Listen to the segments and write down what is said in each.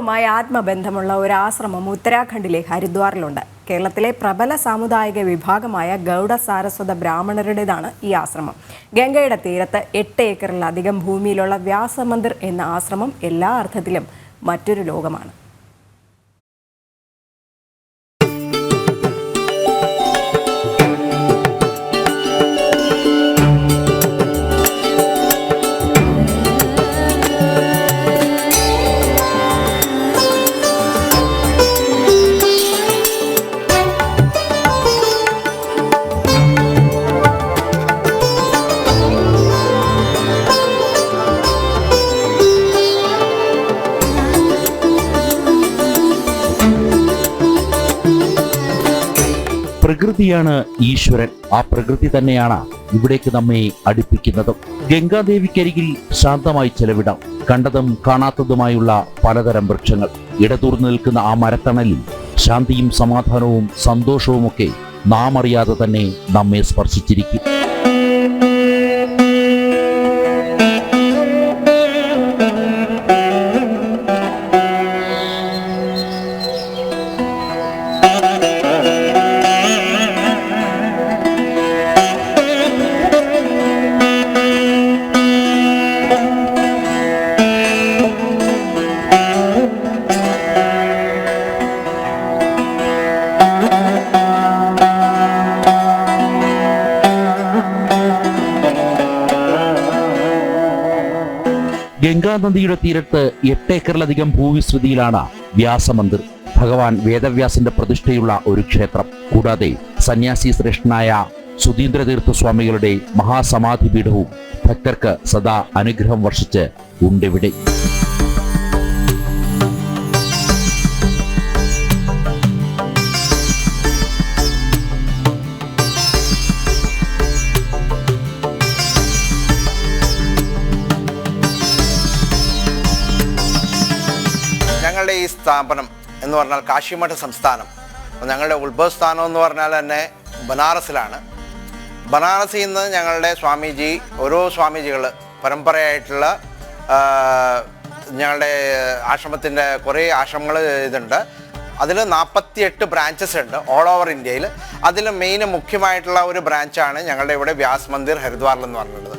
ഗംഗയുമായി ആത്മബന്ധമുള്ള ഒരു ആശ്രമം ഉത്തരാഖണ്ഡിലെ ഹരിദ്വാറിലുണ്ട്. കേരളത്തിലെ പ്രബല സാമുദായിക വിഭാഗമായ ഗൗഡ സാരസ്വത ബ്രാഹ്മണരുടേതാണ് ഈ ആശ്രമം. ഗംഗയുടെ തീരത്ത് 8 ഏക്കറിലധികം ഭൂമിയിലുള്ള വ്യാസമന്ദിർ എന്ന ആശ്രമം എല്ലാ അർത്ഥത്തിലും മറ്റൊരു ലോകമാണ്. പ്രകൃതിയാണ് ഈശ്വരൻ. ആ പ്രകൃതി തന്നെയാണ് ഇവിടേക്ക് നമ്മെ അടുപ്പിക്കുന്നതും. ഗംഗാദേവിക്കരികിൽ ശാന്തമായി ചെലവിടാം. കണ്ടതും കാണാത്തതുമായുള്ള പലതരം വൃക്ഷങ്ങൾ. ഇടതൂർന്നു നിൽക്കുന്ന ആ മരത്തണലിൽ ശാന്തിയും സമാധാനവും സന്തോഷവുമൊക്കെ നാം അറിയാതെ തന്നെ നമ്മെ സ്പർശിച്ചിരിക്കും. ഗംഗാനദിയുടെ തീരത്ത് 8 ഏക്കറിലധികം ഭൂവിസ്തൃതിയിലാണ് വ്യാസമന്ദിർ. ഭഗവാൻ വേദവ്യാസന്റെ പ്രതിഷ്ഠയുള്ള ഒരു ക്ഷേത്രം. കൂടാതെ സന്യാസി ശ്രേഷ്ഠനായ സുധീന്ദ്രതീർത്ഥ സ്വാമികളുടെ മഹാസമാധി പീഠവും ഭക്തർക്ക് സദാ അനുഗ്രഹം വർഷിച്ച് ഉണ്ടിവിടെ. ഞങ്ങളുടെ ഈ സ്ഥാപനം എന്ന് പറഞ്ഞാൽ കാശിമഠ സംസ്ഥാനം. ഞങ്ങളുടെ ഉത്ഭവസ്ഥാനം എന്ന് പറഞ്ഞാൽ തന്നെ ബനാറസിലാണ്. ബനാറസിൽ നിന്ന് ഞങ്ങളുടെ സ്വാമിജി, ഓരോ സ്വാമിജികൾ പരമ്പരയായിട്ടുള്ള ഞങ്ങളുടെ ആശ്രമത്തിൻ്റെ കുറേ ആശ്രമങ്ങൾ ഇതുണ്ട്. അതിൽ 48 ബ്രാഞ്ചസ് ഉണ്ട് ഓൾ ഓവർ ഇന്ത്യയിൽ. അതിൽ മെയിൻ മുഖ്യമായിട്ടുള്ള ഒരു ബ്രാഞ്ചാണ് ഞങ്ങളുടെ ഇവിടെ വ്യാസ് മന്ദിർ ഹരിദ്വാറിൽ എന്ന് പറഞ്ഞിട്ടുള്ളത്.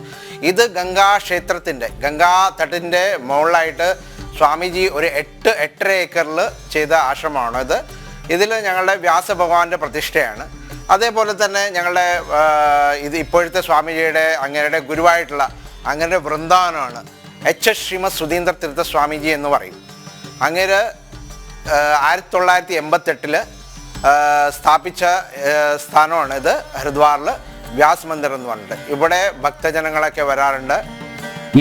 ഇത് ഗംഗാ ക്ഷേത്രത്തിൻ്റെ ഗംഗാ തട്ടിൻ്റെ മുകളിലായിട്ട് സ്വാമിജി ഒരു 8.5 ഏക്കറിൽ ചെയ്ത ആശ്രമമാണ് ഇത്. ഇതിൽ ഞങ്ങളുടെ വ്യാസഭഗവാന്റെ പ്രതിഷ്ഠയാണ്. അതേപോലെ തന്നെ ഞങ്ങളുടെ ഇത് ഇപ്പോഴത്തെ സ്വാമിജിയുടെ അങ്ങയുടെ ഗുരുവായിട്ടുള്ള അങ്ങയുടെ വൃന്ദാവനമാണ്. HS ശ്രീമദ് സുധീന്ദ്ര തീർത്ഥ സ്വാമിജി എന്ന് പറയും. അങ്ങേര് 1988 സ്ഥാപിച്ച സ്ഥാനമാണ് ഇത് ഹരിദ്വാറിൽ വ്യാസ് മന്ദിർ എന്ന് പറഞ്ഞിട്ട്. ഇവിടെ ഭക്തജനങ്ങളൊക്കെ വരാറുണ്ട്.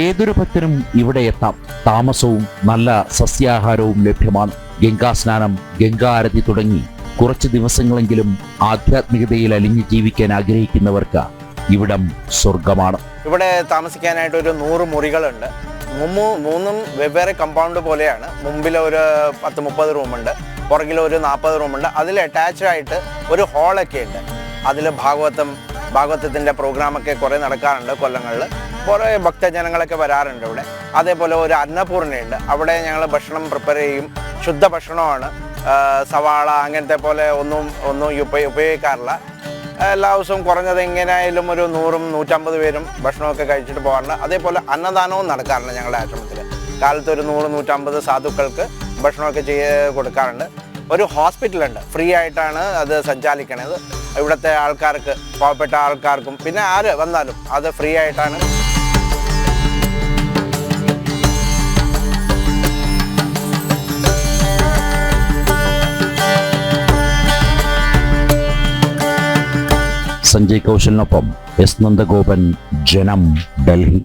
ഏതൊരു ഭക്തനും ഇവിടെ എത്താം. താമസവും നല്ല സസ്യാഹാരവും ലഭ്യമാണ്. ഗംഗാസ്നാനം, ഗംഗാരതി തുടങ്ങി കുറച്ച് ദിവസങ്ങളെങ്കിലും ആധ്യാത്മികതയിൽ അലിഞ്ഞു ജീവിക്കാൻ ആഗ്രഹിക്കുന്നവർക്ക് ഇവിടം സ്വർഗമാണ്. ഇവിടെ താമസിക്കാനായിട്ട് ഒരു 100 മുറികളുണ്ട്. മൂന്നും വെവ്വേറെ കമ്പൗണ്ട് പോലെയാണ്. മുമ്പിൽ ഒരു 10-30 റൂമുണ്ട്, പുറകിൽ ഒരു 40 റൂമുണ്ട്. അതിൽ അറ്റാച്ച്ഡ് ആയിട്ട് ഒരു ഹാളൊക്കെ ഉണ്ട്. അതിൽ ഭാഗവതത്തിൻ്റെ പ്രോഗ്രാമൊക്കെ കുറേ നടക്കാറുണ്ട്. കൊല്ലങ്ങളിൽ കുറേ ഭക്തജനങ്ങളൊക്കെ വരാറുണ്ട് ഇവിടെ. അതേപോലെ ഒരു അന്നപൂർണ്ണയുണ്ട്. അവിടെ ഞങ്ങൾ ഭക്ഷണം പ്രിപ്പയർ ചെയ്യും. ശുദ്ധ ഭക്ഷണമാണ്. സവാള അങ്ങനത്തെ പോലെ ഒന്നും ഉപയോഗിക്കാറില്ല. എല്ലാ ദിവസവും കുറഞ്ഞത് എങ്ങനെയായാലും ഒരു 100-150 പേരും ഭക്ഷണമൊക്കെ കഴിച്ചിട്ട് പോകാറുണ്ട്. അതേപോലെ അന്നദാനവും നടക്കാറുണ്ട് ഞങ്ങളുടെ ആശ്രമത്തിൽ. കാലത്ത് ഒരു 100-150 സാധുക്കൾക്ക് ഭക്ഷണമൊക്കെ കൊടുക്കാറുണ്ട്. ഒരു ഹോസ്പിറ്റലുണ്ട്, ഫ്രീ ആയിട്ടാണ് അത് സഞ്ചാലിക്കണത്. ഇവിടുത്തെ ആൾക്കാർക്ക്, പാവപ്പെട്ട ആൾക്കാർക്കും പിന്നെ ആര് വന്നാലും അത് ഫ്രീ ആയിട്ടാണ്. സഞ്ജയ് കൗശലിനൊപ്പം എസ് നന്ദഗോപൻ, ജനം, ഡൽഹി.